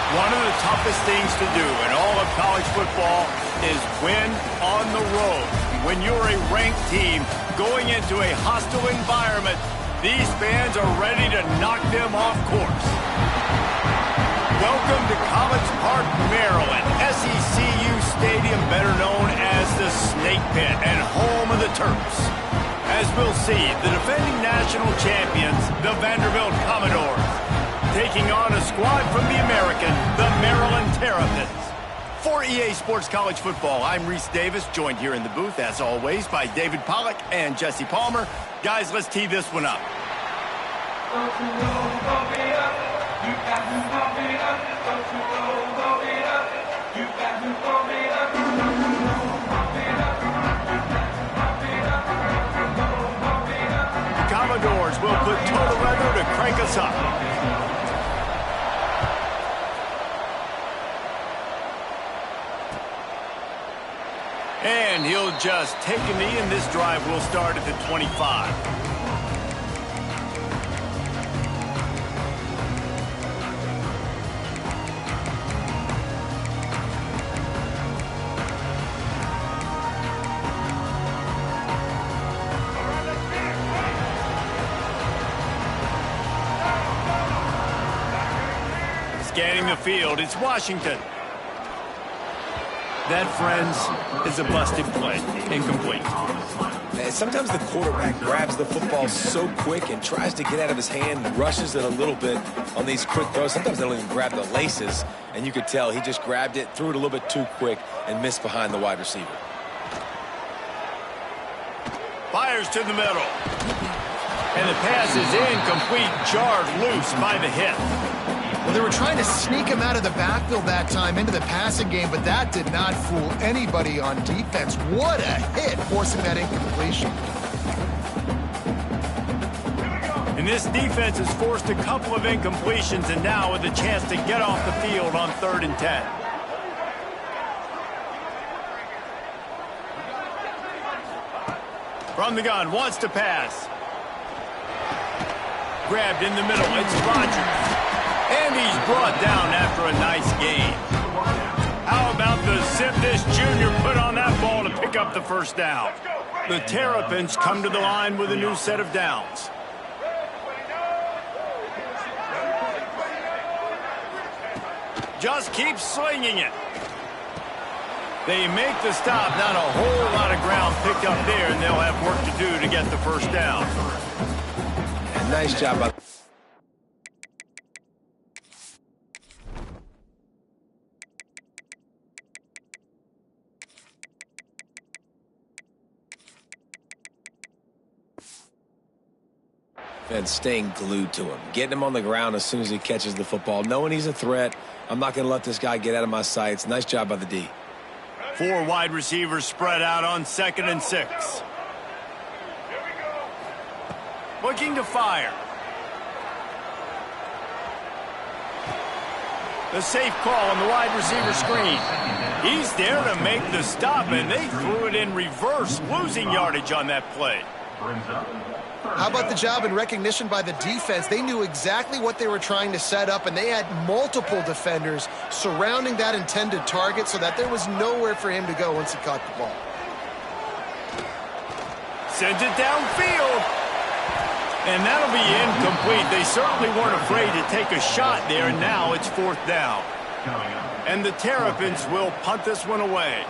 One of the toughest things to do in all of college football is win on the road. When you're a ranked team going into a hostile environment, these fans are ready to knock them off course. Welcome to College Park, Maryland, SECU Stadium, better known as the Snake Pit and home of the Terps. As we'll see, the defending national champions, the Vanderbilt Commodores, taking on a squad from the American, the Maryland Terrapins. For EA Sports College Football, I'm Reese Davis, joined here in the booth, as always, by David Pollack and Jesse Palmer. Guys, let's tee this one up. The Commodores will put total weather to crank us up. And he'll just take a knee, and this drive will start at the 25. Scanning the field, it's Washington. That, friends, is a busted play. Incomplete. Sometimes the quarterback grabs the football so quick and tries to get out of his hand and rushes it a little bit on these quick throws. Sometimes they don't even grab the laces, and you could tell he just grabbed it, threw it a little bit too quick, and missed behind the wide receiver. Fires to the middle. And the pass is incomplete, jarred loose by the hit. Well, they were trying to sneak him out of the backfield that time into the passing game, but that did not fool anybody on defense. What a hit, forcing that incompletion. And this defense has forced a couple of incompletions, and now with a chance to get off the field on 3rd and 10. From the gun, wants to pass. Grabbed in the middle, it's Rodgers. And he's brought down after a nice gain. How about the zip this junior put on that ball to pick up the first down? The Terrapins come to the line with a new set of downs. Just keep slinging it. They make the stop. Not a whole lot of ground picked up there, and they'll have work to do to get the first down. And nice job by... and staying glued to him, getting him on the ground as soon as he catches the football, knowing he's a threat. I'm not going to let this guy get out of my sights. Nice job by the D. 4 wide receivers spread out on 2nd and 6. Looking to fire. The safe call on the wide receiver screen. He's there to make the stop, and they threw it in reverse, losing yardage on that play. How about the job and recognition by the defense? They knew exactly what they were trying to set up, and they had multiple defenders surrounding that intended target so that there was nowhere for him to go once he caught the ball. Sends it downfield. And that'll be incomplete. They certainly weren't afraid to take a shot there, and now it's 4th down. And the Terrapins will punt this one away.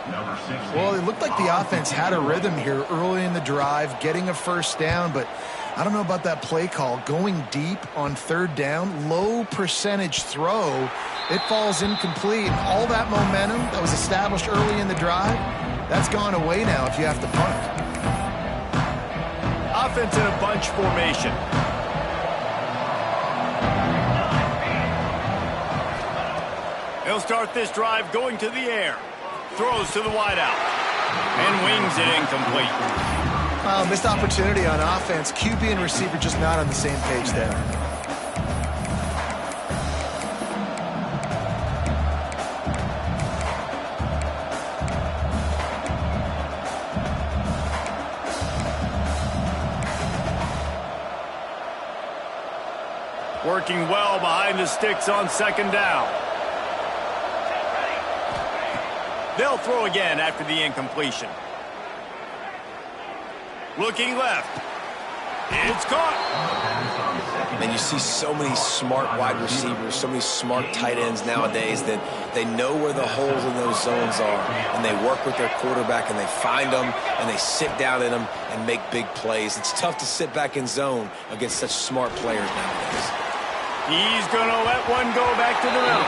Well, it looked like the offense had a rhythm here early in the drive, getting a first down, but I don't know about that play call. Going deep on 3rd down, low percentage throw, it falls incomplete. All that momentum that was established early in the drive, that's gone away now if you have to punt. Offense in a bunch formation. He'll start this drive going to the air. Throws to the wideout. And wings it incomplete. Missed opportunity on offense. QB and receiver just not on the same page there. Working well behind the sticks on 2nd down. They'll throw again after the incompletion. Looking left. It's caught. And you see so many smart wide receivers, so many smart tight ends nowadays that they know where the holes in those zones are, and they work with their quarterback, and they find them, and they sit down in them and make big plays. It's tough to sit back in zone against such smart players nowadays. He's going to let one go back to the middle.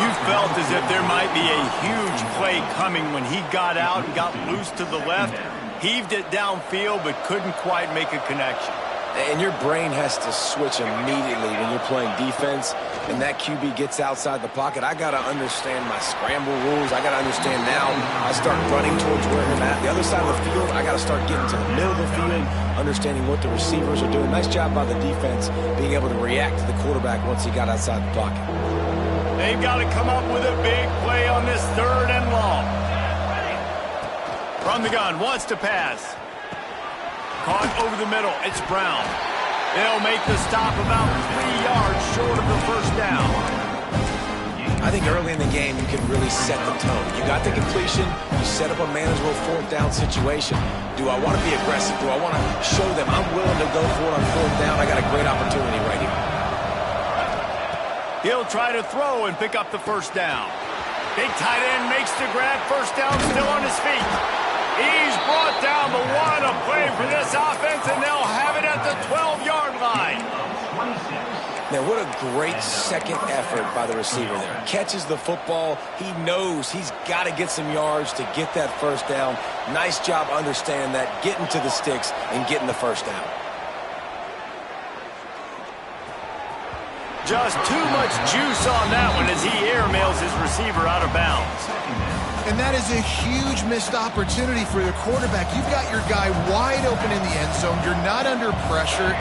You felt as if there might be a huge play coming when he got out and got loose to the left. Heaved it downfield, but couldn't quite make a connection. And your brain has to switch immediately when you're playing defense, and that QB gets outside the pocket. I got to understand my scramble rules. I got to understand now. I start running towards where I'm at. The other side of the field, I got to start getting to the middle of the field, understanding what the receivers are doing. Nice job by the defense being able to react to the quarterback once he got outside the pocket. They've got to come up with a big play on this 3rd and long. From the gun, wants to pass. Caught over the middle. It's Brown. They'll make the stop about 3 yards short of the first down. I think early in the game, you can really set the tone. You got the completion. You set up a manageable 4th down situation. Do I want to be aggressive? Do I want to show them I'm willing to go for it on 4th down? I got a great opportunity right here. He'll try to throw and pick up the first down. Big tight end makes the grab. First down, still on his feet. He's brought down the one. A play for this offense, and they'll have it at the 12-yard line. Now, what a great second effort by the receiver there. Catches the football. He knows he's got to get some yards to get that first down. Nice job understanding that, getting to the sticks and getting the first down. Just too much juice on that one as he airmails his receiver out of bounds. And that is a huge missed opportunity for the quarterback. You've got your guy wide open in the end zone. You're not under pressure.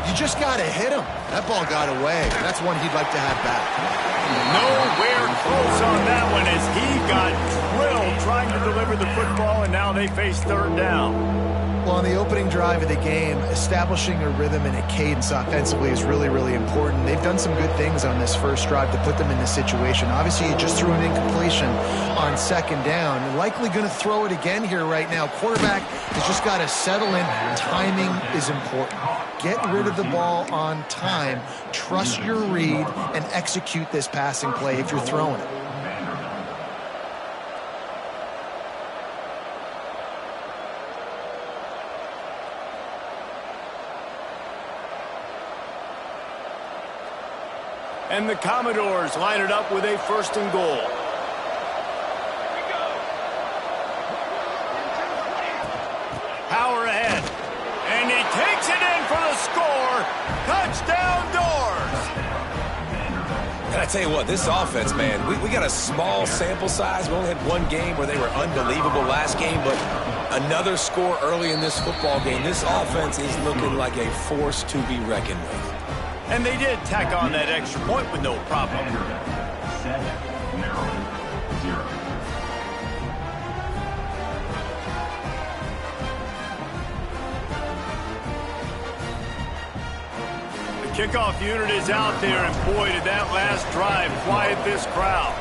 You just got to hit him. That ball got away. That's one he'd like to have back. Nowhere close on that one as he got drilled trying to deliver the football, and now they face 3rd down. Well, on the opening drive of the game, establishing a rhythm and a cadence offensively is really, really important. They've done some good things on this first drive to put them in this situation. Obviously, you just threw an incompletion on 2nd down. Likely going to throw it again here right now. Quarterback has just got to settle in. Timing is important. Get rid of the ball on time. Trust your read and execute this passing play if you're throwing it. And the Commodores line it up with a 1st and goal. Power ahead. And he takes it in for the score. Touchdown Doors. And I tell you what, this offense, man, we got a small sample size. We only had one game where they were unbelievable last game, but another score early in this football game. This offense is looking like a force to be reckoned with. And they did tack on that extra point with no problem. 7, Maryland, 0. The kickoff unit is out there, and boy, did that last drive quiet this crowd.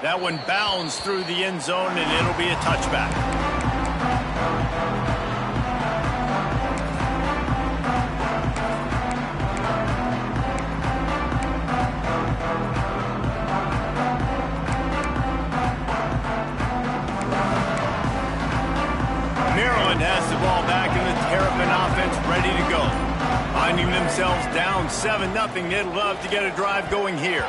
That one bounds through the end zone, and it'll be a touchback. Maryland has the ball back in the Terrapin offense ready to go. Finding themselves down 7-0, they'd love to get a drive going here.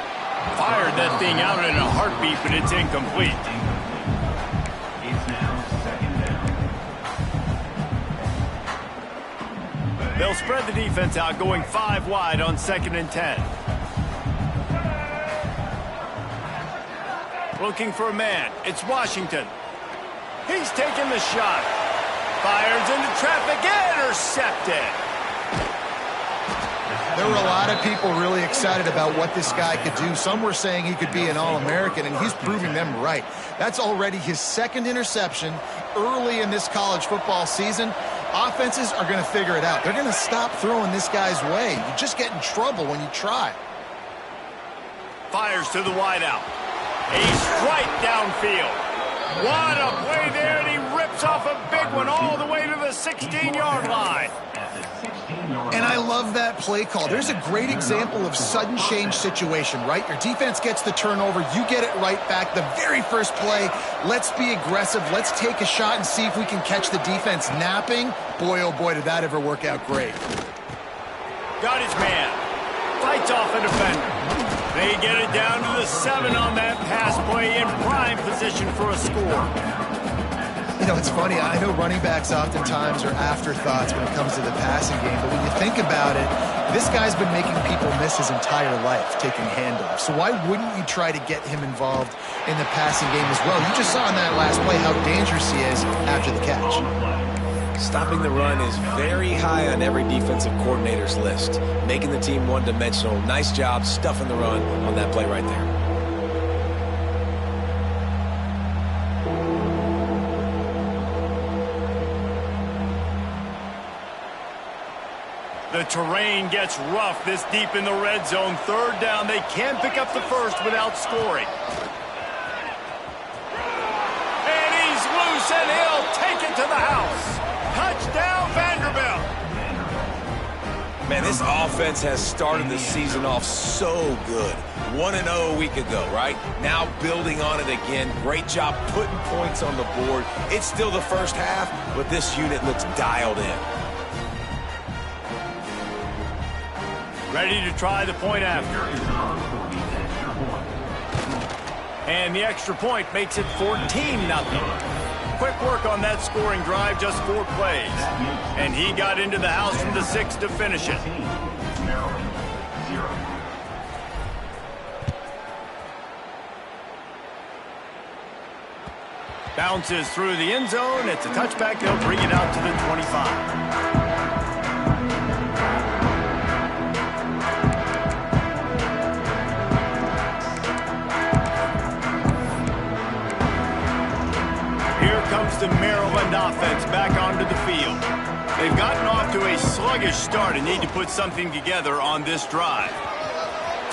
Fired that thing out in a heartbeat, but it's incomplete. It's now 2nd down. They'll spread the defense out, going 5 wide on 2nd and 10. Looking for a man. It's Washington. He's taking the shot. Fires into traffic, intercepted. There were a lot of people really excited about what this guy could do. Some were saying he could be an All-American, and he's proving them right. That's already his 2nd interception early in this college football season. Offenses are going to figure it out. They're going to stop throwing this guy's way. You just get in trouble when you try. Fires to the wideout. A strike downfield. What a play there, and he rips off a big one all the way to the 16-yard line. And I love that play call. There's a great example of sudden change situation, right? Your defense gets the turnover. You get it right back. The very first play, let's be aggressive. Let's take a shot and see if we can catch the defense napping. Boy, oh boy, did that ever work out great. Got his man. Fights off a defender. They get it down to the 7 on that pass play in prime position for a score. You know, it's funny. I know running backs oftentimes are afterthoughts when it comes to the passing game, but when you think about it, this guy's been making people miss his entire life taking handoffs. So why wouldn't you try to get him involved in the passing game as well? You just saw in that last play how dangerous he is after the catch. Stopping the run is very high on every defensive coordinator's list. Making the team one-dimensional. Nice job stuffing the run on that play right there. The terrain gets rough this deep in the red zone. Third down. They can't pick up the first without scoring. And he's loose, and he'll take it to the house. Touchdown, Vanderbilt. Man, this offense has started the season off so good. 1-0 a week ago, right? Now building on it again. Great job putting points on the board. It's still the first half, but this unit looks dialed in. Ready to try the point after. And the extra point makes it 14-0. Quick work on that scoring drive, just 4 plays. And he got into the house from the 6 to finish it. Bounces through the end zone. It's a touchback. They'll bring it out to the 25. Comes the Maryland offense back onto the field. They've gotten off to a sluggish start and need to put something together on this drive.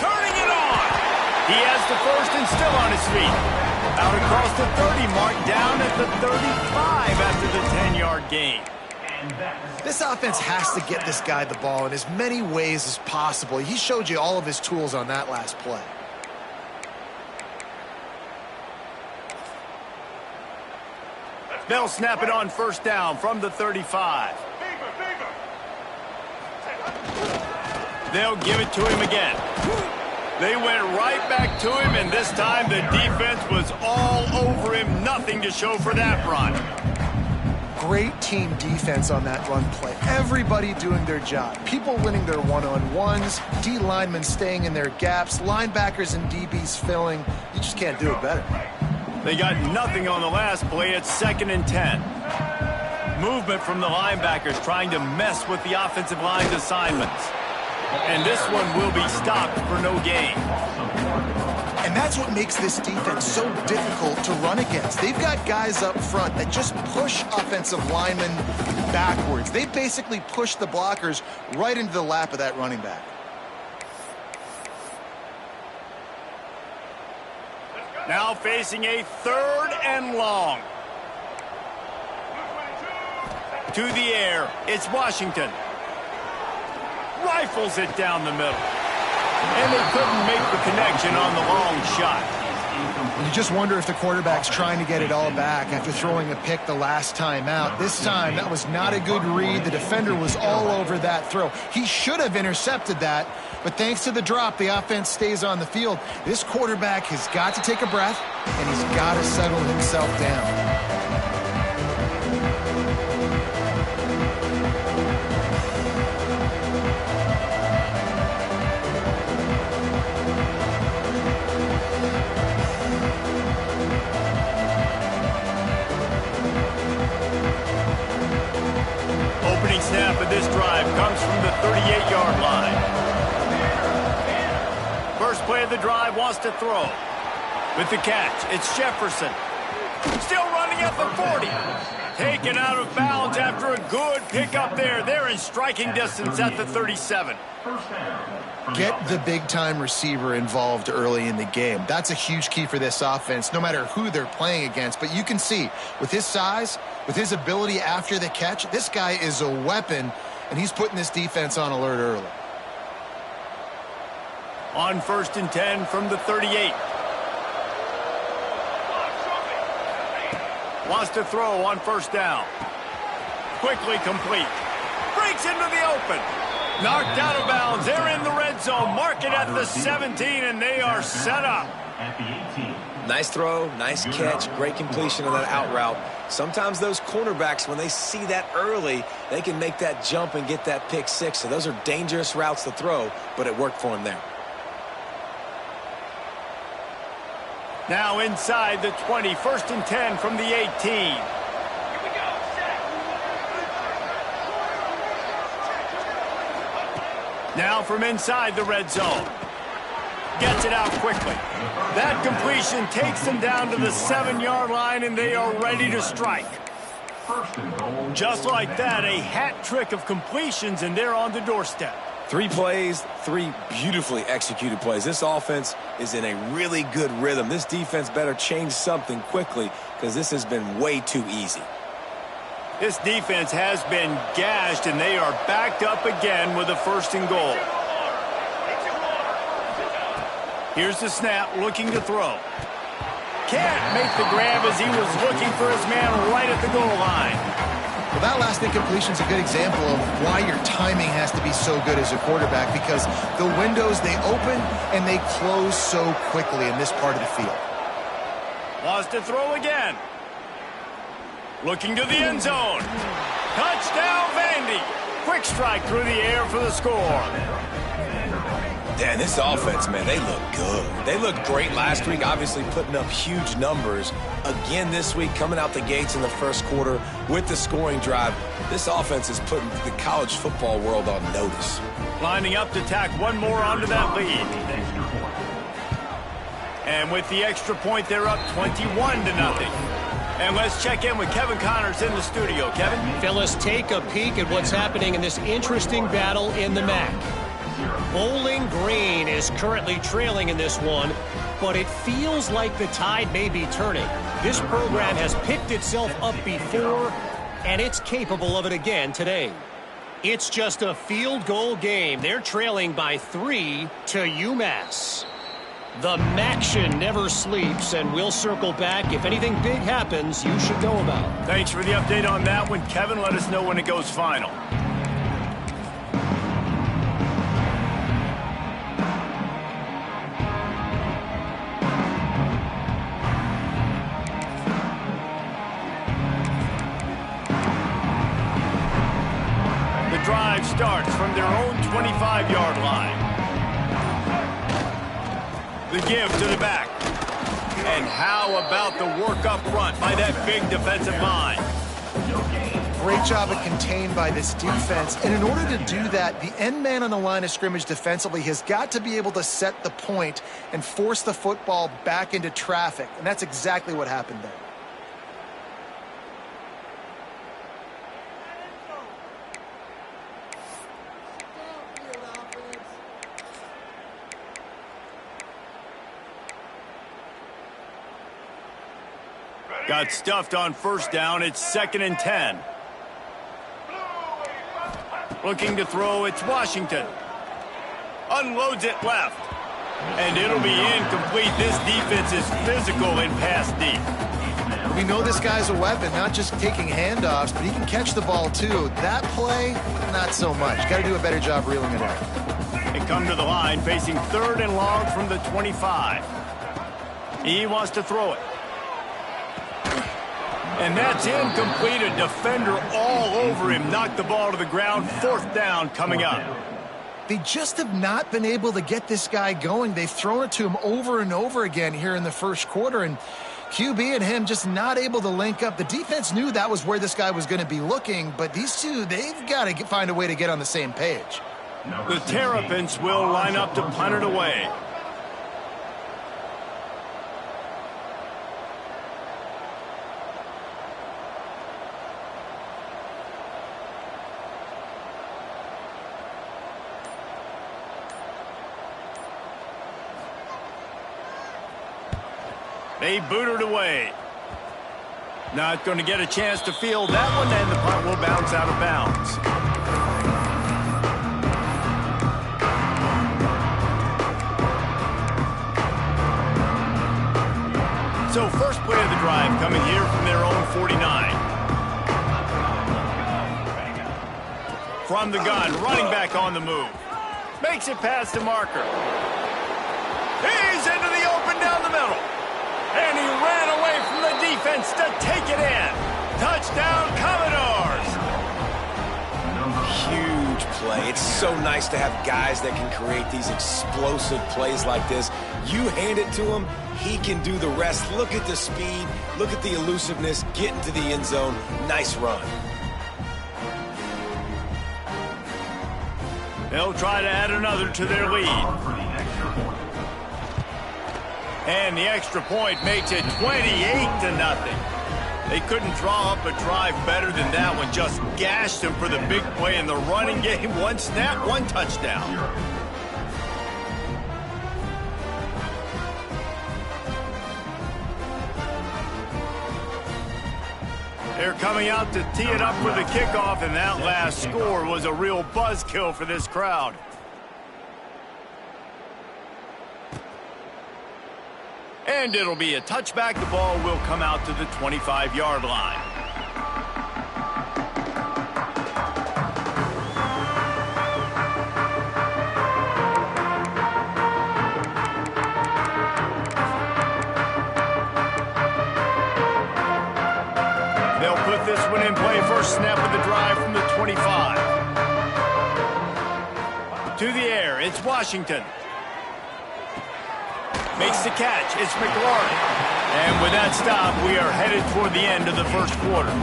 Turning it on! He has the first and still on his feet. Out across the 30 mark, down at the 35 after the 10-yard gain. This offense has to get this guy the ball in as many ways as possible. He showed you all of his tools on that last play. They'll snap it on first down from the 35. They'll give it to him again. They went right back to him, and this time the defense was all over him. Nothing to show for that run. Great team defense on that run play. Everybody doing their job. People winning their one-on-ones, D linemen staying in their gaps, linebackers and DBs filling. You just can't do it better. They got nothing on the last play. It's 2nd and 10. Movement from the linebackers trying to mess with the offensive line's assignments. And this one will be stopped for no gain. And that's what makes this defense so difficult to run against. They've got guys up front that just push offensive linemen backwards. They basically push the blockers right into the lap of that running back. Now facing a 3rd and long. To the air, it's Washington. Rifles it down the middle. And they couldn't make the connection on the long shot. You just wonder if the quarterback's trying to get it all back after throwing a pick the last time out. This time, that was not a good read. The defender was all over that throw. He should have intercepted that, but thanks to the drop, the offense stays on the field. This quarterback has got to take a breath, and he's got to settle himself down. Snap of this drive comes from the 38-yard line. First play of the drive wants to throw. With the catch, it's Jefferson. Still running starting at the 40. Taken out of bounds after a good pickup there. They're in striking distance at the 37. Get the big-time receiver involved early in the game. That's a huge key for this offense, no matter who they're playing against. But you can see, with his size, with his ability after the catch, this guy is a weapon, and he's putting this defense on alert early. On 1st and 10 from the 38. Wants to throw on 1st down. Quickly complete. Breaks into the open. Knocked out of bounds. They're in the red zone. Mark it at the 17, and they are set up. Nice throw, nice catch, great completion of that out route. Sometimes those cornerbacks, when they see that early, they can make that jump and get that pick six. So those are dangerous routes to throw, but it worked for him there. Now inside the 20, 1st and 10 from the 18. Now from inside the red zone. Gets it out quickly. That completion takes them down to the 7-yard line, and they are ready to strike. Just like that, a hat trick of completions, and they're on the doorstep. 3 plays, 3 beautifully executed plays. This offense is in a really good rhythm. This defense better change something quickly because this has been way too easy. This defense has been gashed, and they are backed up again with a 1st and goal. Here's the snap, looking to throw. Can't make the grab as he was looking for his man right at the goal line. Well, that last incompletion is a good example of why your timing has to be so good as a quarterback, because the windows, they open and they close so quickly in this part of the field. Wants to throw again. Looking to the end zone. Touchdown, Vandy. Quick strike through the air for the score. Dan, this offense, man, they look good. They looked great last week, obviously putting up huge numbers. Again this week, coming out the gates in the 1st quarter with the scoring drive. This offense is putting the college football world on notice. Lining up to tack one more onto that lead. And with the extra point, they're up 21-0. And let's check in with Kevin Connors in the studio. Kevin? Fellas, take a peek at what's happening in this interesting battle in the MAC. Bowling Green is currently trailing in this one, but it feels like the tide may be turning. This program has picked itself up before, and it's capable of it again today. It's just a field goal game. They're trailing by 3 to UMass. The MACtion never sleeps, and we'll circle back. If anything big happens, you should know about. Thanks for the update on that one, Kevin. Let us know when it goes final. The drive starts from their own 25-yard line. The give to the back. And how about the work up front by that big defensive line? Great job of contained by this defense. And in order to do that, the end man on the line of scrimmage defensively has got to be able to set the point and force the football back into traffic. And that's exactly what happened there. Got stuffed on 1st down. It's 2nd and 10. Looking to throw. It's Washington. Unloads it left. And it'll be incomplete. This defense is physical in pass deep. We know this guy's a weapon, not just taking handoffs, but he can catch the ball too. That play, not so much. Got to do a better job reeling it out. They come to the line facing 3rd and long from the 25. He wants to throw it. And that's incomplete. A defender all over him. Knocked the ball to the ground. 4th down coming up. They just have not been able to get this guy going. They've thrown it to him over and over again here in the 1st quarter. And QB and him just not able to link up. The defense knew that was where this guy was going to be looking. But these two, they've got to find a way to get on the same page. The Terrapins will line up to punt it away. They boot it away. Not going to get a chance to field that one, and the punt will bounce out of bounds. So first play of the drive coming here from their own 49. From the gun, running back on the move. Makes it past the marker. He's into the open down the middle. And he ran away from the defense to take it in. Touchdown, Commodores. Huge play. It's so nice to have guys that can create these explosive plays like this. You hand it to him, he can do the rest. Look at the speed. Look at the elusiveness. Get into the end zone. Nice run. They'll try to add another to their lead. And the extra point makes it 28-0. They couldn't draw up a drive better than that one. Just gashed them for the big play in the running game. One snap, one touchdown. They're coming out to tee it up for the kickoff, and that last score was a real buzzkill for this crowd. And it'll be a touchback. The ball will come out to the 25-yard line. They'll put this one in play. First snap of the drive from the 25. To the air, it's Washington. Makes the catch. It's McLaurin. And with that stop, we are headed toward the end of the first quarter.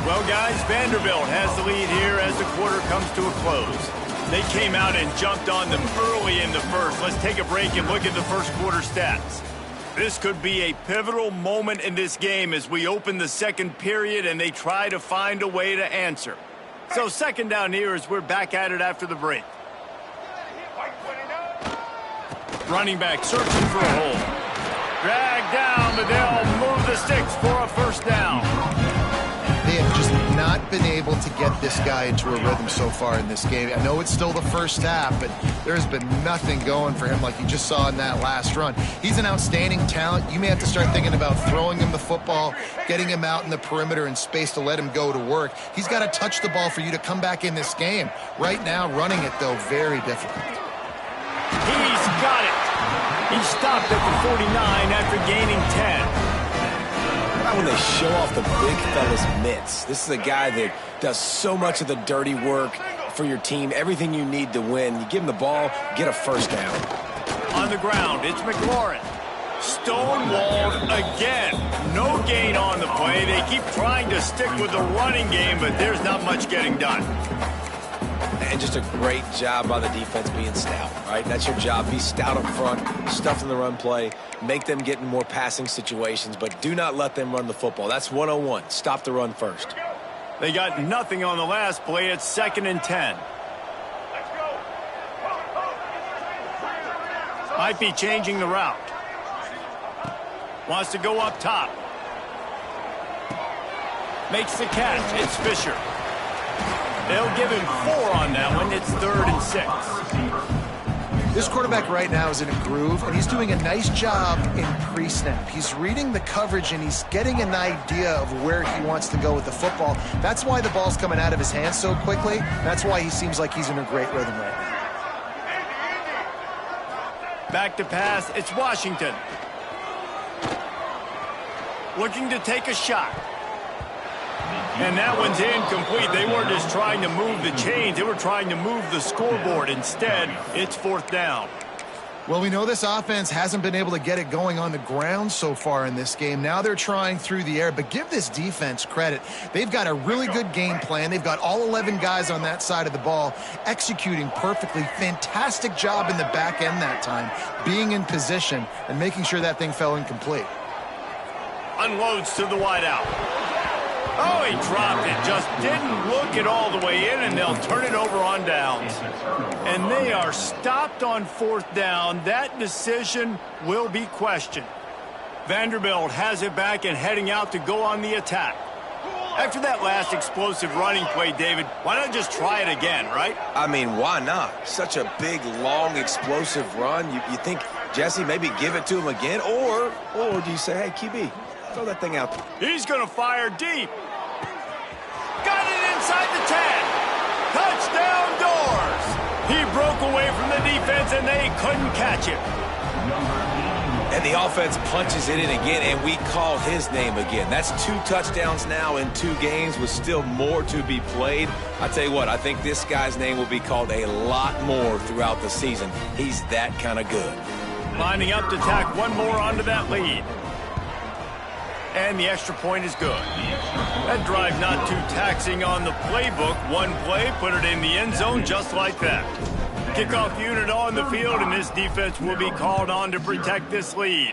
Well, guys, Vanderbilt has the lead here as the quarter comes to a close. They came out and jumped on them early in the first. Let's take a break and look at the first quarter stats. This could be a pivotal moment in this game as we open the second period and they try to find a way to answer. So second down here as we're back at it after the break. Running back searching for a hole. Dragged down, but they'll move the sticks for a first down. They have just not been able to get this guy into a rhythm so far in this game. I know it's still the first half, but there's been nothing going for him like you just saw in that last run. He's an outstanding talent. You may have to start thinking about throwing him the football, getting him out in the perimeter in space to let him go to work. He's got to touch the ball for you to come back in this game. Right now, running it, though, very difficult. He's got it. He stopped at the 49 after gaining 10. When they show off the big fella's mitts. This is a guy that does so much of the dirty work for your team. Everything you need to win. You give him the ball, get a first down. On the ground, it's McLaurin. Stonewalled again. No gain on the play. They keep trying to stick with the running game, but there's not much getting done. And just a great job by the defense being stout, right? That's your job. Be stout up front, stuff in the run play, make them get in more passing situations, but do not let them run the football. That's 101. Stop the run first. They got nothing on the last play. It's 2nd and 10. Might be changing the route. Wants to go up top. Makes the catch. It's Fisher. They'll give him 4 on that one. It's 3rd and 6. This quarterback right now is in a groove, and he's doing a nice job in pre-snap. He's reading the coverage, and he's getting an idea of where he wants to go with the football. That's why the ball's coming out of his hands so quickly. That's why he seems like he's in a great rhythm right now. Back to pass. It's Washington. Looking to take a shot. And that one's incomplete. They weren't just trying to move the chains. They were trying to move the scoreboard. Instead, it's 4th down. Well, we know this offense hasn't been able to get it going on the ground so far in this game. Now they're trying through the air, but give this defense credit. They've got a really good game plan. They've got all 11 guys on that side of the ball executing perfectly. Fantastic job in the back end that time, being in position and making sure that thing fell incomplete. Unloads to the wideout. Oh, he dropped it. Just didn't look it all the way in, and they'll turn it over on downs. And they are stopped on 4th down. That decision will be questioned. Vanderbilt has it back and heading out to go on the attack. After that last explosive running play, David, why not just try it again, right? I mean, why not? Such a big, long, explosive run. You think, Jesse, maybe give it to him again? Or do you say, hey, QB, throw that thing out there? He's going to fire deep. Got it inside the 10. Touchdown Doors. He broke away from the defense, and they couldn't catch him. And the offense punches it in again, and we call his name again. That's 2 touchdowns now in 2 games with still more to be played. I tell you what, I think this guy's name will be called a lot more throughout the season. He's that kind of good. Lining up to tack one more onto that lead. And the extra point is good. That drive not too taxing on the playbook. One play, put it in the end zone just like that. Kickoff unit on the field, and this defense will be called on to protect this lead.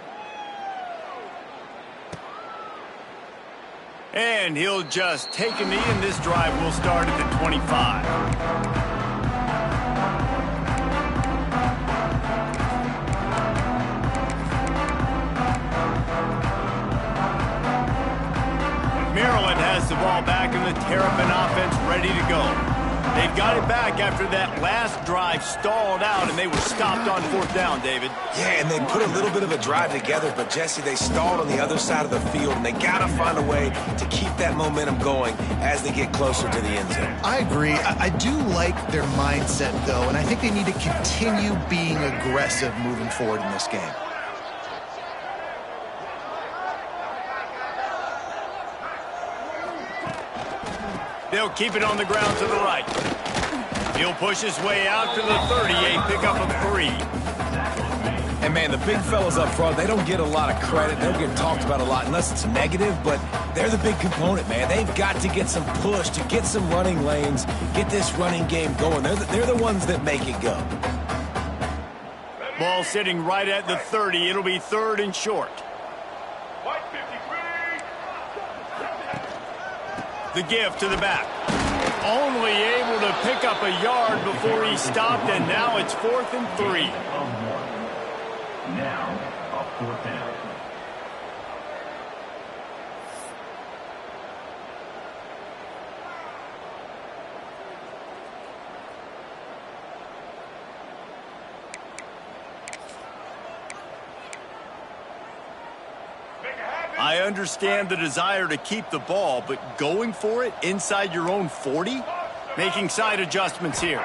And he'll just take a knee, and this drive will start at the 25. Maryland has the ball back, and the Terrapin offense ready to go. They've got it back after that last drive stalled out, and they were stopped on 4th down, David. Yeah, and they put a little bit of a drive together, but, Jesse, they stalled on the other side of the field, and they got to find a way to keep that momentum going as they get closer to the end zone. I agree. I do like their mindset, though, and I think they need to continue being aggressive moving forward in this game. They'll keep it on the ground to the right. He'll push his way out to the 30, a pickup of 3. And, man, the big fellas up front, they don't get a lot of credit. They don't get talked about a lot unless it's negative, but they're the big component, man. They've got to get some push, to get some running lanes, get this running game going. They're the ones that make it go. Ball sitting right at the 30. It'll be 3rd and short. The give to the back. Only able to pick up a yard before he stopped, and now it's 4th and 3. Now, a 4th down. I understand the desire to keep the ball, but going for it inside your own 40? Making side adjustments here.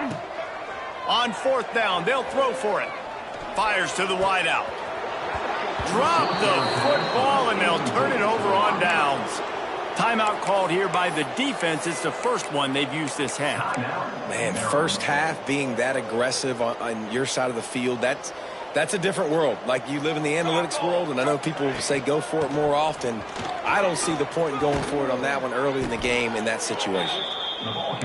On 4th down, they'll throw for it. Fires to the wideout. Drop the football, and they'll turn it over on downs. Timeout called here by the defense. It's the first one they've used this half. Man, first half being that aggressive on your side of the field, that's a different world. Like, you live in the analytics world, and I know people say go for it more often. I don't see the point in going for it on that one early in the game in that situation.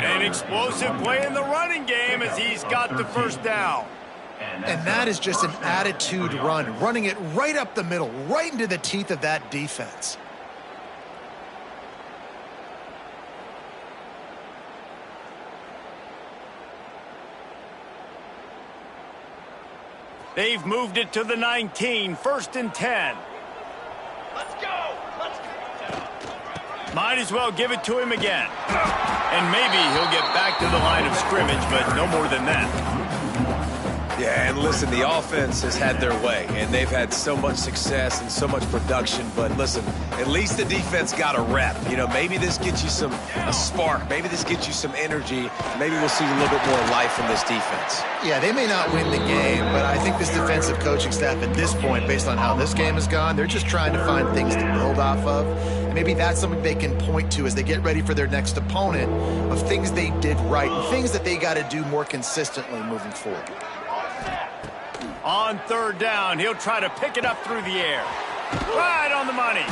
An explosive play in the running game as he's got the first down. And that is just an attitude run, running it right up the middle, right into the teeth of that defense. They've moved it to the 19, 1st and 10. Let's go! Might as well give it to him again. And maybe he'll get back to the line of scrimmage, but no more than that. Yeah, and listen, the offense has had their way, and they've had so much success and so much production. But listen, at least the defense got a rep. You know, maybe this gets you a spark. Maybe this gets you some energy. Maybe we'll see a little bit more life in this defense. Yeah, they may not win the game, but I think this defensive coaching staff at this point, based on how this game has gone, they're just trying to find things to build off of. And maybe that's something they can point to as they get ready for their next opponent, of things they did right and things that they got to do more consistently moving forward. On 3rd down, he'll try to pick it up through the air. Right on the money.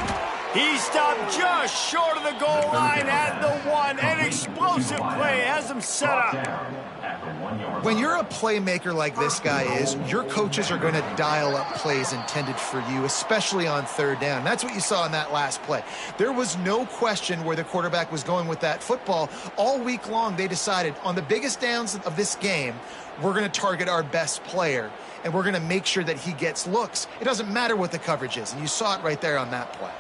He stopped just short of the goal line at the 1. An explosive play has him set up. When you're a playmaker like this guy is, your coaches are going to dial up plays intended for you, especially on third down. That's what you saw in that last play. There was no question where the quarterback was going with that football. All week long, they decided on the biggest downs of this game, we're going to target our best player, and we're going to make sure that he gets looks. It doesn't matter what the coverage is, and you saw it right there on that play.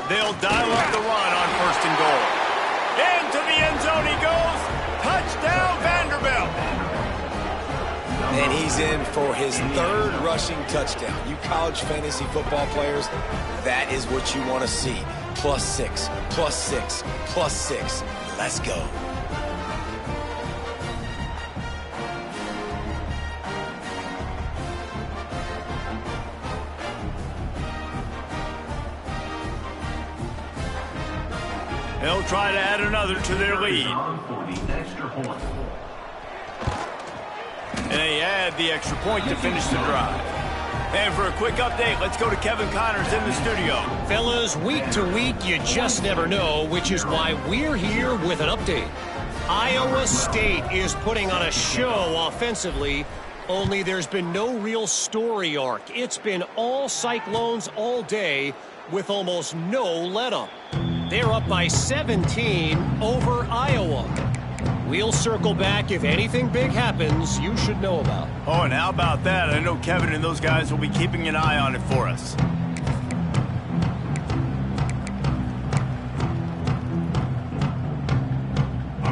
They'll dial up the run on 1st and goal. Into the end zone he goes. Touchdown, Vanderbilt. And he's in for his 3rd rushing touchdown. You college fantasy football players, that is what you want to see. +6, +6, +6. Let's go. They'll try to add another to their lead. And they add the extra point to finish the drive. And for a quick update, let's go to Kevin Connors in the studio. Fellas, week to week, you just never know, which is why we're here with an update. Iowa State is putting on a show offensively, only there's been no real story arc. It's been all Cyclones all day with almost no let-up. They're up by 17 over Iowa. We'll circle back if anything big happens you should know about. Oh, and how about that? I know Kevin and those guys will be keeping an eye on it for us.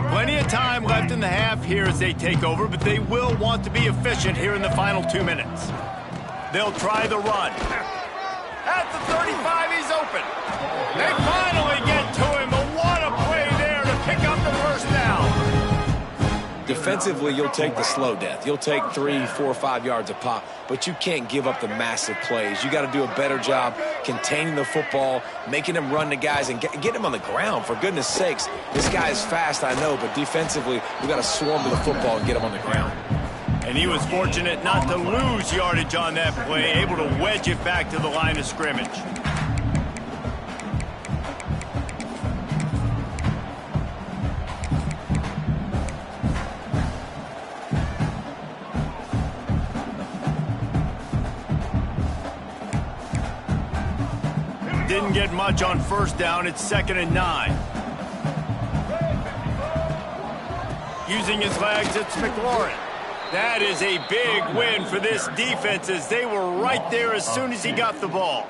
Plenty of time left in the half here as they take over, but they will want to be efficient here in the final 2 minutes. They'll try the run. At the 35, he's open. They finally get to him, but what a play there to pick up the 1st down. Defensively, you'll take the slow death. You'll take 3, 4, 5 yards a pop, but you can't give up the massive plays. You got to do a better job containing the football, making them run the guys, and get them on the ground, for goodness sakes. This guy is fast, I know, but defensively, we got to swarm to the football and get him on the ground. And he was fortunate not to lose yardage on that play, able to wedge it back to the line of scrimmage. Didn't get much on 1st down. It's 2nd and 9. Using his legs, it's McLaurin. That is a big win for this defense as they were right there as soon as he got the ball.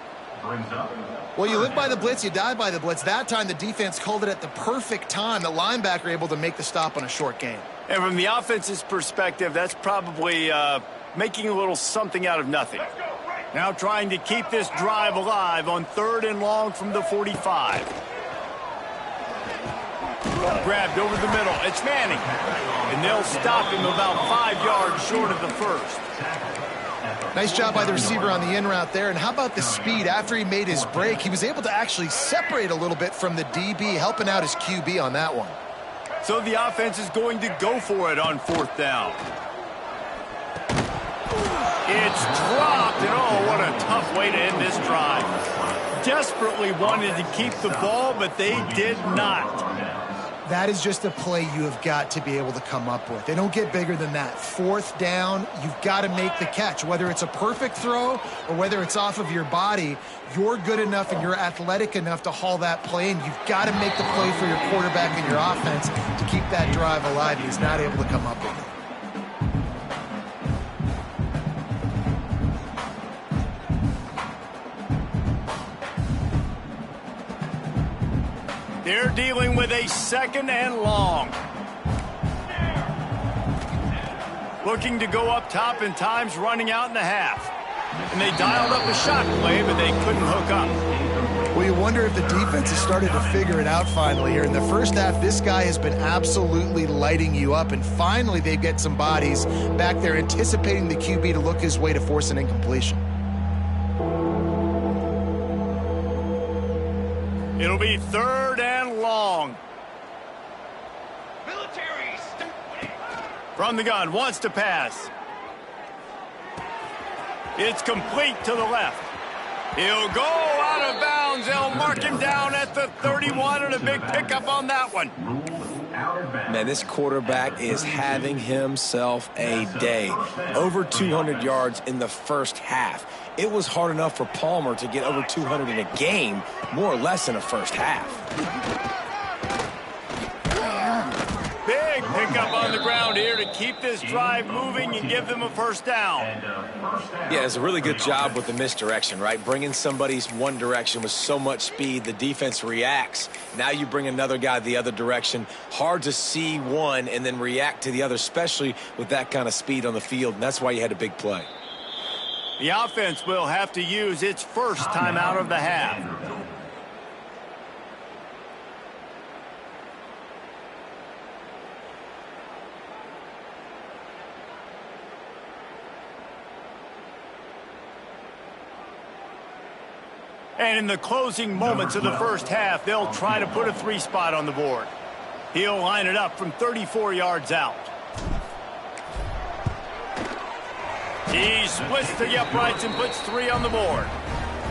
Well, you live by the blitz, you die by the blitz. That time the defense called it at the perfect time. The linebacker able to make the stop on a short gain. And from the offense's perspective, that's probably making a little something out of nothing. Now trying to keep this drive alive on 3rd and long from the 45. Grabbed over the middle. It's Manning. And they'll stop him about 5 yards short of the 1st. Nice job by the receiver on the in route there. And how about the speed? After he made his break, he was able to actually separate a little bit from the DB, helping out his QB on that one. So the offense is going to go for it on 4th down. It's dropped, and oh, what a tough way to end this drive. Desperately wanted to keep the ball, but they did not. That is just a play you have got to be able to come up with. They don't get bigger than that. 4th down, you've got to make the catch. Whether it's a perfect throw or whether it's off of your body, you're good enough and you're athletic enough to haul that play, and you've got to make the play for your quarterback and your offense to keep that drive alive, and he's not able to come up with it. They're dealing with a 2nd and long. Looking to go up top, and time's running out in the half. And they dialed up a shot play, but they couldn't hook up. Well, you wonder if the defense has started to figure it out finally here. In the first half, this guy has been absolutely lighting you up, and finally they get some bodies back there anticipating the QB to look his way to force an incompletion. It'll be 3rd and long. From the gun, wants to pass. It's complete to the left. He'll go out of bounds. They'll mark mark him down at the 31 and a big pickup on that one. Man, this quarterback is having himself a day. Over 200 yards in the first half. It was hard enough for Palmer to get over 200 in a game, more or less in a first half. Big pickup on the ground here to keep this drive moving and give them a first down. Yeah, it's a really good job with the misdirection, right? Bringing somebody's one direction with so much speed, the defense reacts. Now you bring another guy the other direction. Hard to see one and then react to the other, especially with that kind of speed on the field, and that's why you had a big play. The offense will have to use its first time out of the half. And in the closing moments of the first half, they'll try to put a 3-spot on the board. He'll line it up from 34 yards out. He splits the uprights and puts 3 on the board.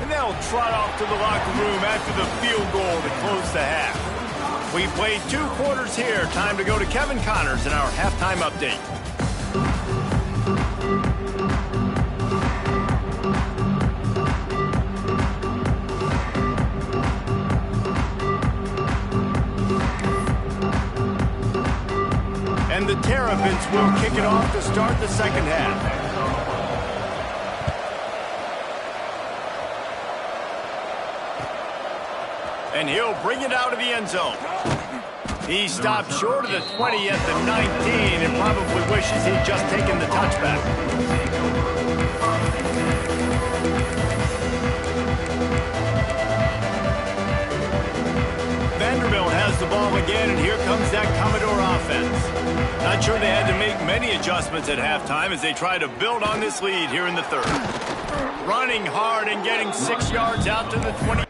And they'll trot off to the locker room after the field goal to close the half. We played 2 quarters here. Time to go to Kevin Connors in our halftime update. And the Terrapins will kick it off to start the second half. And he'll bring it out of the end zone. He stopped short of the 20 at the 19 and probably wishes he'd just taken the touchback. Vanderbilt has the ball again, and here comes that Commodore offense. Not sure they had to make many adjustments at halftime as they try to build on this lead here in the third. Running hard and getting 6 yards out to the 20.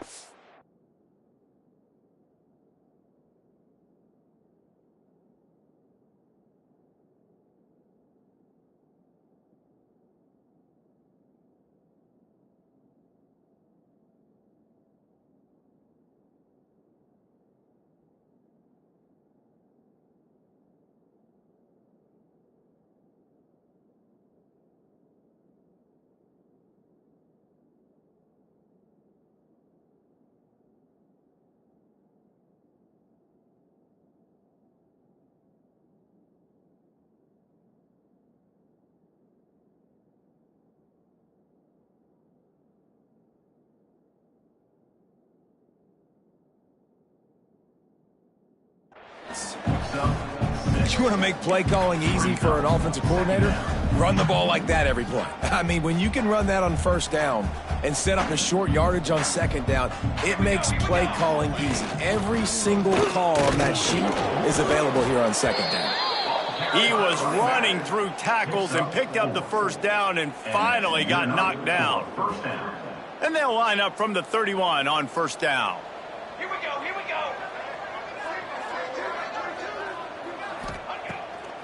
You want to make play calling easy for an offensive coordinator? Run the ball like that every play. I mean, when you can run that on first down and set up a short yardage on second down, it makes play calling easy. Every single call on that sheet is available here on second down. He was running through tackles and picked up the first down and finally got knocked down. And they'll line up from the 31 on first down. Here we go, here we go.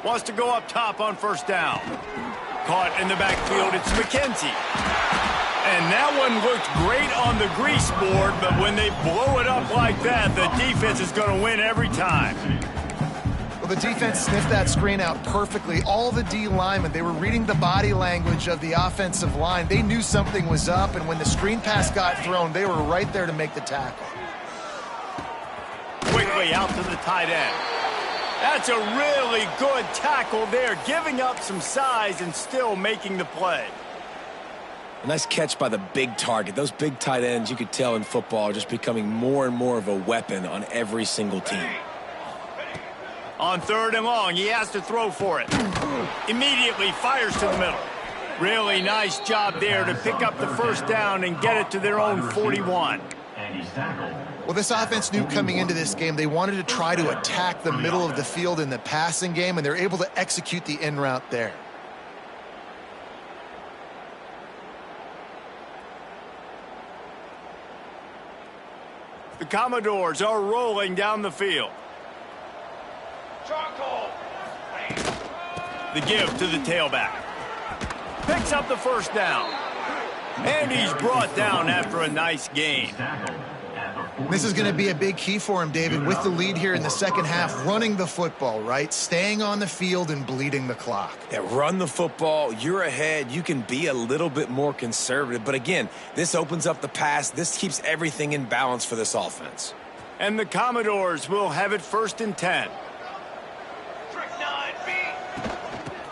Wants to go up top on first down. Caught in the backfield, it's McKenzie. And that one looked great on the grease board, but when they blow it up like that, the defense is going to win every time. Well, the defense sniffed that screen out perfectly. All the D linemen, they were reading the body language of the offensive line. They knew something was up, and when the screen pass got thrown, they were right there to make the tackle. Quickly out to the tight end. That's a really good tackle there, giving up some size and still making the play. A nice catch by the big target. Those big tight ends, you could tell in football, are just becoming more and more of a weapon on every single team. On third and long, he has to throw for it. Immediately fires to the middle. Really nice job there to pick up the first down and get it to their own 41. And he's tackled. Well, this offense knew coming into this game they wanted to try to attack the middle of the field in the passing game, and they're able to execute the in route there. The Commodores are rolling down the field. Charcoal. The give to the tailback. Picks up the first down. And he's brought down after a nice gain. Tackled at the This is going to be a big key for him, David, with the lead here in the second half, running the football, right? Staying on the field and bleeding the clock. Yeah, run the football. You're ahead. You can be a little bit more conservative. But again, this opens up the pass. This keeps everything in balance for this offense. And the Commodores will have it 1st and 10.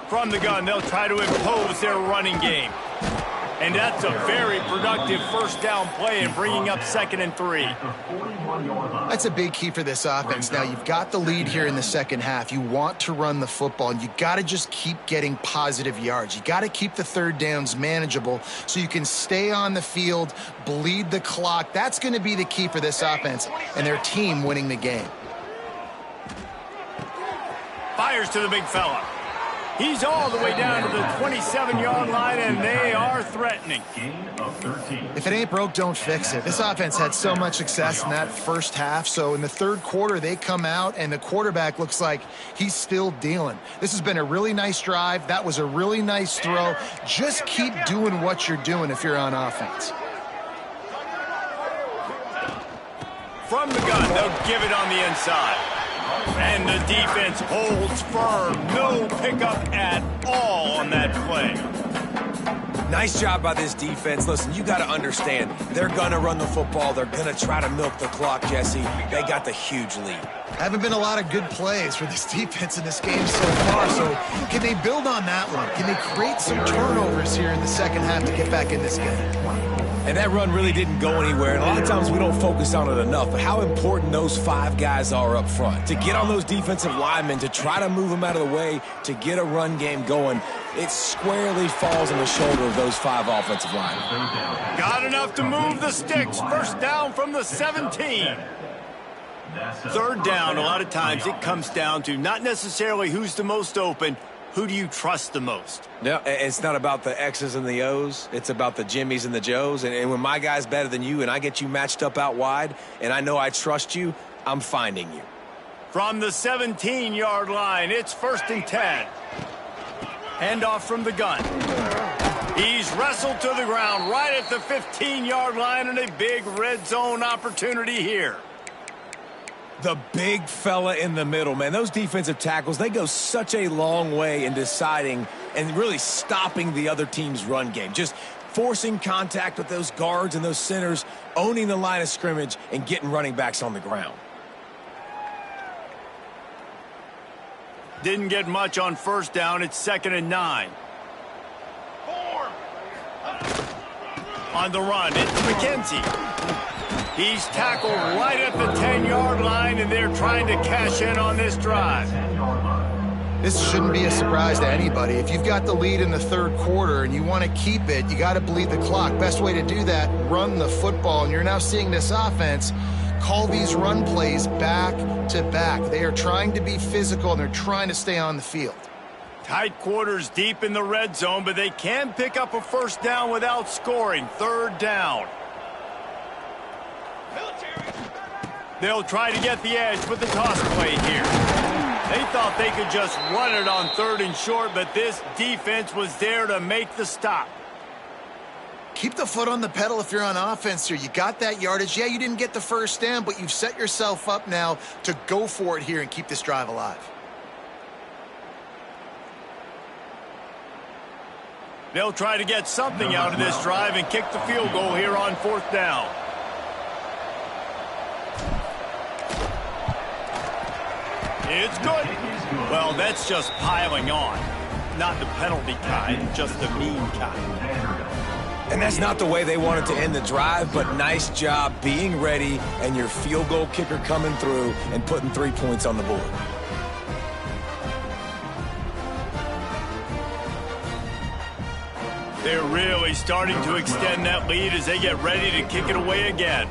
From the gun, they'll try to impose their running game. And that's a very productive first down play and bringing up 2nd and 3. That's a big key for this offense. Now, you've got the lead here in the second half. You want to run the football, and you got to just keep getting positive yards. You got to keep the third downs manageable so you can stay on the field, bleed the clock. That's going to be the key for this offense and their team winning the game. Fires to the big fella. He's all the way down to the 27-yard line, and they are threatening. If it ain't broke, don't fix it. This offense had so much success in that first half, so in the third quarter, they come out, and the quarterback looks like he's still dealing. This has been a really nice drive. That was a really nice throw. Just keep doing what you're doing if you're on offense. From the gun, they'll give it on the inside. And the defense holds firm. No pickup at all on that play. Nice job by this defense. Listen, you got to understand, they're going to run the football. They're going to try to milk the clock, Jesse. They got the huge lead. Haven't been a lot of good plays for this defense in this game so far, so can they build on that one? Can they create some turnovers here in the second half to get back in this game? And that run really didn't go anywhere. And a lot of times we don't focus on it enough, but how important those 5 guys are up front. To get on those defensive linemen, to try to move them out of the way, to get a run game going, it squarely falls on the shoulder of those 5 offensive linemen. Got enough to move the sticks. First down from the 17. Third down, a lot of times it comes down to not necessarily who's the most open, who do you trust the most? No, it's not about the X's and the O's. It's about the Jimmys and the Joes. And when my guy's better than you and I get you matched up out wide and I know I trust you, I'm finding you. From the 17-yard line, it's 1st and 10. Handoff from the gun. He's wrestled to the ground right at the 15-yard line, and a big red zone opportunity here. The big fella in the middle, man. Those defensive tackles, they go such a long way in deciding and really stopping the other team's run game. Just forcing contact with those guards and those centers, owning the line of scrimmage, and getting running backs on the ground. Didn't get much on first down. It's 2nd and 9. On the run, it's McKenzie. He's tackled right at the 10-yard line, and they're trying to cash in on this drive. This shouldn't be a surprise to anybody. If you've got the lead in the third quarter and you want to keep it, you got to bleed the clock. Best way to do that, run the football. And you're now seeing this offense call these run plays back to back. They are trying to be physical, and they're trying to stay on the field. Tight quarters deep in the red zone, but they can pick up a first down without scoring. 3rd down. They'll try to get the edge with the toss play here. They thought they could just run it on 3rd and short, but this defense was there to make the stop. Keep the foot on the pedal if you're on offense here. You got that yardage. Yeah, you didn't get the first down, but you've set yourself up now to go for it here and keep this drive alive. They'll try to get something out of this drive and kick the field goal here on 4th down. It's good. Well, that's just piling on. Not the penalty kind, just the mean kind. And that's not the way they wanted to end the drive, but nice job being ready and your field goal kicker coming through and putting 3 points on the board. They're really starting to extend that lead as they get ready to kick it away again.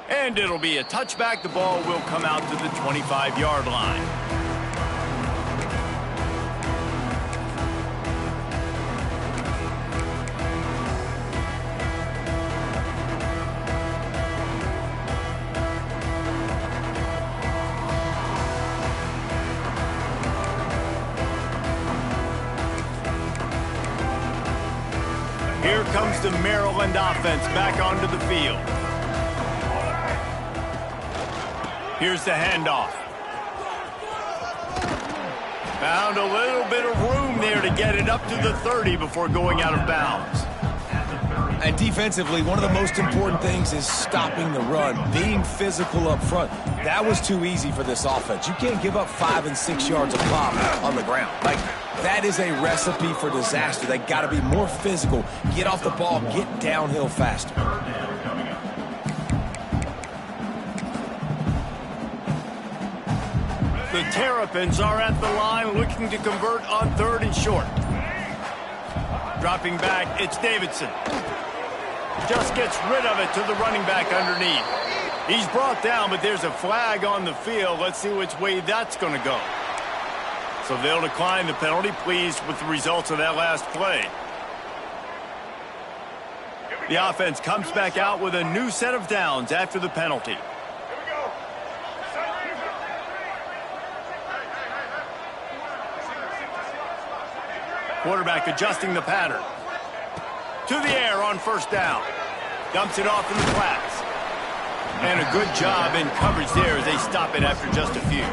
And it'll be a touchback. The ball will come out to the 25-yard line. comes the Maryland offense back onto the field. Here's the handoff. Found a little bit of room there to get it up to the 30 before going out of bounds. And defensively, one of the most important things is stopping the run, being physical up front. That was too easy for this offense. You can't give up 5 and 6 yards of pop on the ground. Like, that is a recipe for disaster. They got to be more physical, get off the ball, get downhill faster. The Terrapins are at the line looking to convert on 3rd and short. Dropping back, it's Davidson. Just gets rid of it to the running back underneath. He's brought down, but there's a flag on the field. Let's see which way that's going to go. So they'll decline the penalty, pleased with the results of that last play. The offense comes back out with a new set of downs after the penalty. Quarterback adjusting the pattern. To the air on 1st down. Dumps it off in the flats. And a good job in coverage there as they stop it after just a few.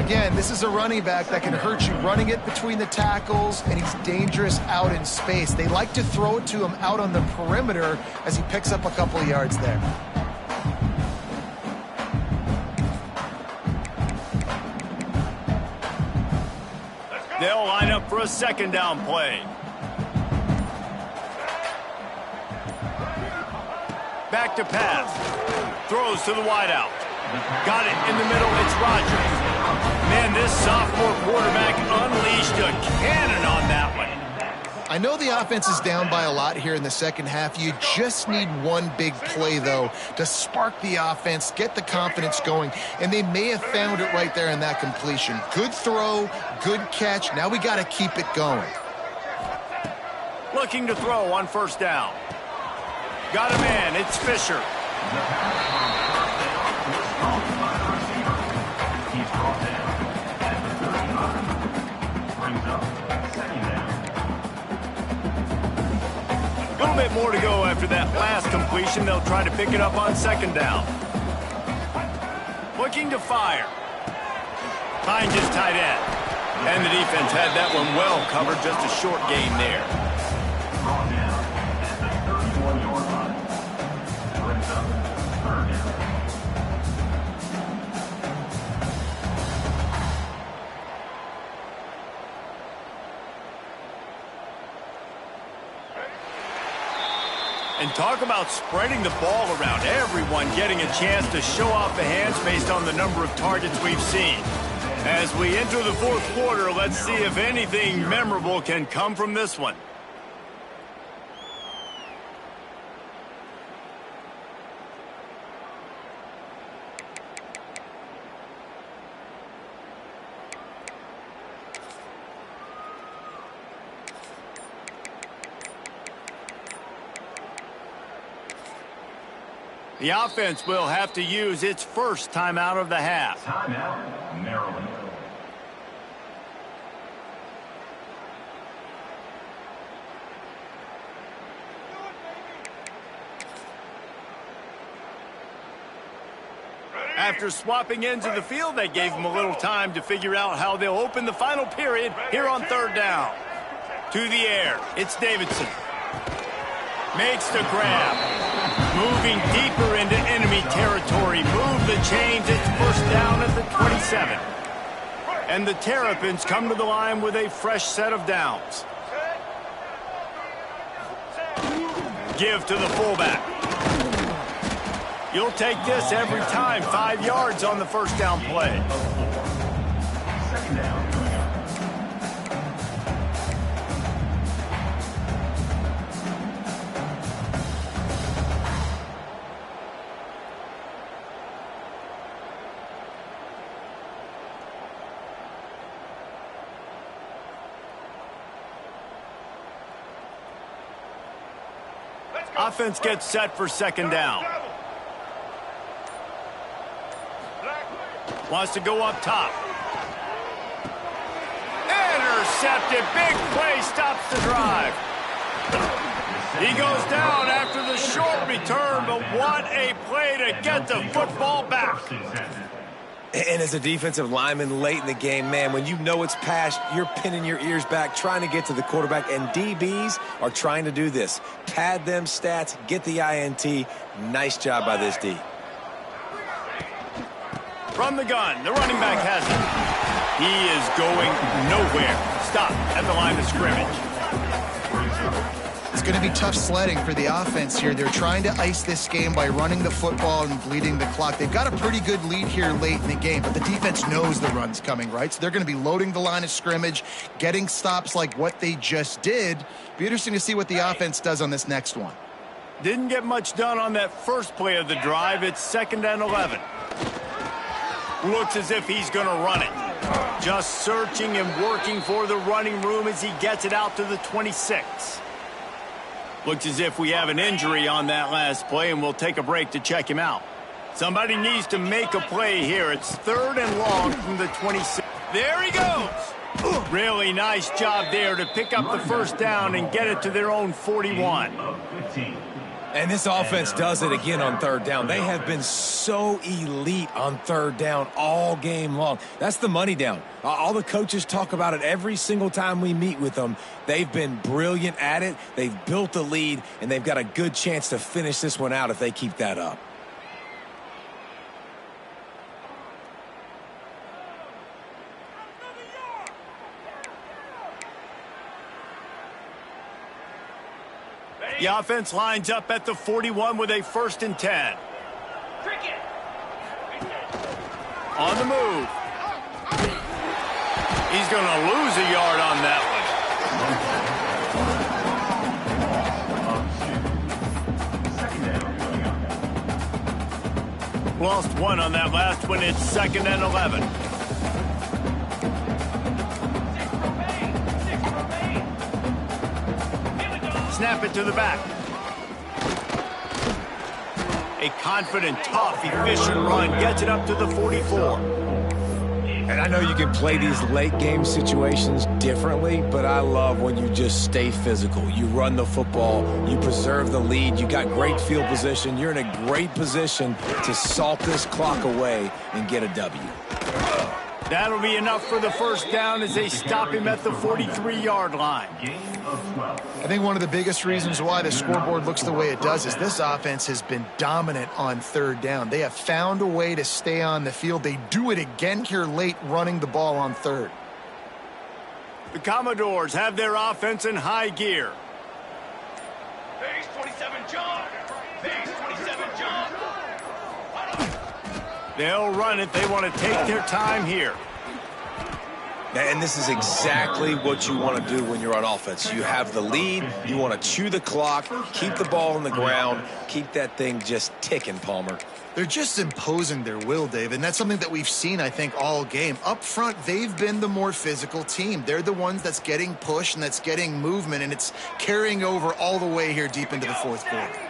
Again, this is a running back that can hurt you running it between the tackles, and he's dangerous out in space. They like to throw it to him out on the perimeter as he picks up a couple of yards there. They'll line up for a 2nd down play. Back to pass. Throws to the wideout. Got it in the middle. It's Rodgers. Man, this sophomore quarterback unleashed a cannon on that one. I know the offense is down by a lot here in the second half. You just need one big play, though, to spark the offense, get the confidence going, and they may have found it right there in that completion. Good throw, good catch. Now we got to keep it going. Looking to throw on 1st down. Got a man. It's Fisher. He's brought down at the 35. Brings up 2nd down. A little bit more to go after that last completion. They'll try to pick it up on 2nd down. Looking to fire. Finds his tight end. And the defense had that one well covered. Just a short gain there. Brought down at the 31-yard line. Brings up 3rd down. And talk about spreading the ball around. Everyone getting a chance to show off the hands based on the number of targets we've seen. As we enter the 4th quarter, let's see if anything memorable can come from this one. The offense will have to use its first timeout of the half. Timeout, Maryland. After swapping ends of the field, they gave them a little time to figure out how they'll open the final period here on 3rd down. To the air, it's Davidson. Makes the grab. Moving deeper into enemy territory. Move the chains. It's 1st down at the 27. And the Terrapins come to the line with a fresh set of downs. Give to the fullback. You'll take this every time. 5 yards on the 1st down play. 2nd down. Offense gets set for 2nd down. Wants to go up top. Intercepted. Big play stops the drive. He goes down after the short return, but what a play to get the football back. And as a defensive lineman late in the game, man, when you know it's past, you're pinning your ears back, trying to get to the quarterback, and DBs are trying to do this. Pad them stats, get the INT. Nice job by this D. From the gun, the running back has it. He is going nowhere. Stop at the line of scrimmage. It's going to be tough sledding for the offense here. They're trying to ice this game by running the football and bleeding the clock. They've got a pretty good lead here late in the game, but the defense knows the run's coming, right? So they're going to be loading the line of scrimmage, getting stops like what they just did. Be interesting to see what the offense does on this next one. Didn't get much done on that first play of the drive. It's 2nd and 11. Looks as if he's going to run it. Just searching and working for the running room as he gets it out to the 26. Looks as if we have an injury on that last play, and we'll take a break to check him out. Somebody needs to make a play here. It's 3rd and long from the 26. There he goes. Really nice job there to pick up the first down and get it to their own 41. And this offense does it again on 3rd down. They have been so elite on 3rd down all game long. That's the money down. All the coaches talk about it every single time we meet with them. They've been brilliant at it. They've built the lead, and they've got a good chance to finish this one out if they keep that up. The offense lines up at the 41 with a 1st and 10. On the move. He's going to lose a yard on that one. Lost 1 on that last one. It's 2nd and 11. Snap it to the back. A confident, tough, efficient run gets it up to the 44. And I know you can play these late game situations differently, but I love when you just stay physical. You run the football, you preserve the lead, you got great field position, you're in a great position to salt this clock away and get a W. That'll be enough for the first down as they stop him at the 43-yard line. I think one of the biggest reasons why the scoreboard looks the way it does is this offense has been dominant on 3rd down. They have found a way to stay on the field. They do it again here late, running the ball on 3rd. The Commodores have their offense in high gear. Base 27, John. Base 27, John. They'll run it. They want to take their time here. And this is exactly what you want to do when you're on offense. You have the lead. You want to chew the clock, keep the ball on the ground, keep that thing just ticking, Palmer. They're just imposing their will, Dave, and that's something that we've seen, I think, all game. Up front, they've been the more physical team. They're the ones that's getting pushed and that's getting movement, and it's carrying over all the way here deep into the 4th quarter.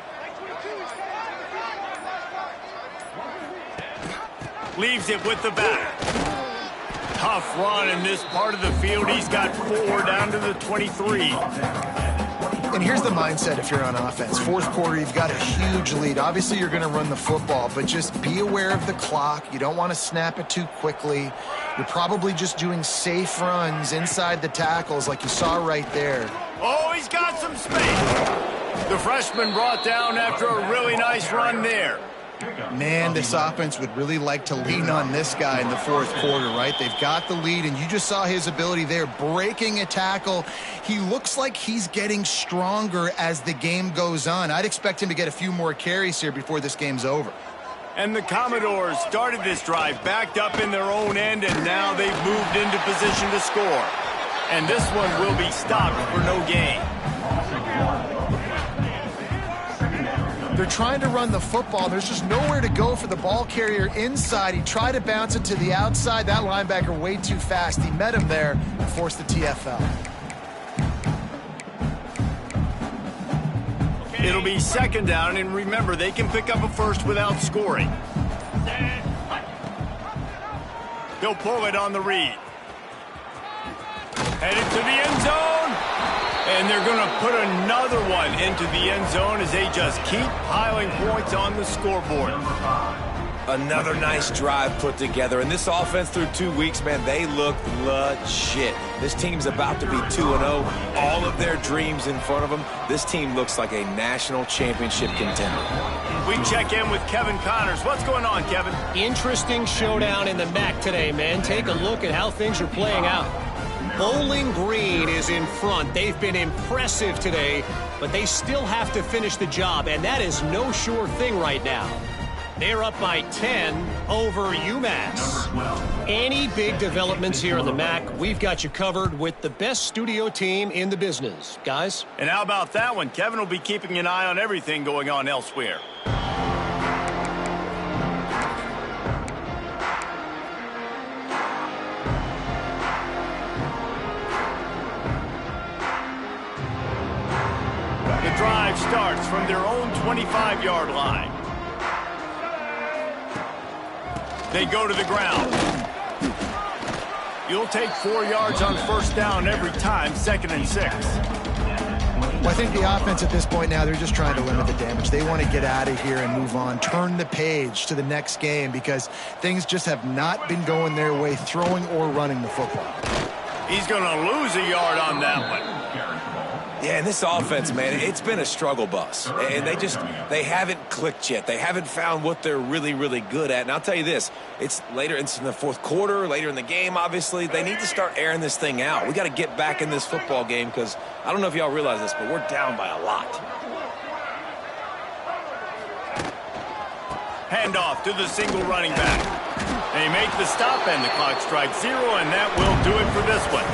Leaves it with the back. Tough run in this part of the field. He's got 4 down to the 23. And here's the mindset if you're on offense. 4th quarter, you've got a huge lead. Obviously, you're going to run the football, but just be aware of the clock. You don't want to snap it too quickly. You're probably just doing safe runs inside the tackles like you saw right there. Oh, he's got some space. The freshman brought down after a really nice run there. Man, this offense would really like to lean on this guy in the 4th quarter, right? They've got the lead, and you just saw his ability there, breaking a tackle. He looks like he's getting stronger as the game goes on. I'd expect him to get a few more carries here before this game's over. And the Commodores started this drive backed up in their own end, and now they've moved into position to score. And this one will be stopped for no gain. They're trying to run the football. There's just nowhere to go for the ball carrier inside. He tried to bounce it to the outside. That linebacker way too fast. He met him there and forced the TFL. It'll be 2nd down, and remember, they can pick up a first without scoring. He'll pull it on the read. Headed to the end zone. And they're going to put another one into the end zone as they just keep piling points on the scoreboard. Another nice drive put together. And this offense through 2 weeks, man, they look legit. This team's about to be 2-0. All of their dreams in front of them. This team looks like a national championship contender. We check in with Kevin Connors. What's going on, Kevin? Interesting showdown in the MAC today, man. Take a look at how things are playing out. Bowling Green is in front. They've been impressive today, but they still have to finish the job, and that is no sure thing right now. They're up by 10 over UMass. Any big developments here in the MAC, we've got you covered with the best studio team in the business. Guys? And how about that one? Kevin will be keeping an eye on everything going on elsewhere. The drive starts from their own 25-yard line. They go to the ground. You'll take 4 yards on first down every time, 2nd and 6. Well, I think the offense at this point now, they're just trying to limit the damage. They want to get out of here and move on, turn the page to the next game because things just have not been going their way, throwing or running the football. He's going to lose a yard on that one. Yeah, and this offense, man, it's been a struggle bus. And they haven't clicked yet. They haven't found what they're really, really good at. And I'll tell you this, it's in the fourth quarter, later in the game, obviously. They need to start airing this thing out. We got to get back in this football game because I don't know if y'all realize this, but we're down by a lot. Handoff to the single running back. They make the stop and the clock strikes 0, and that will do it for this one.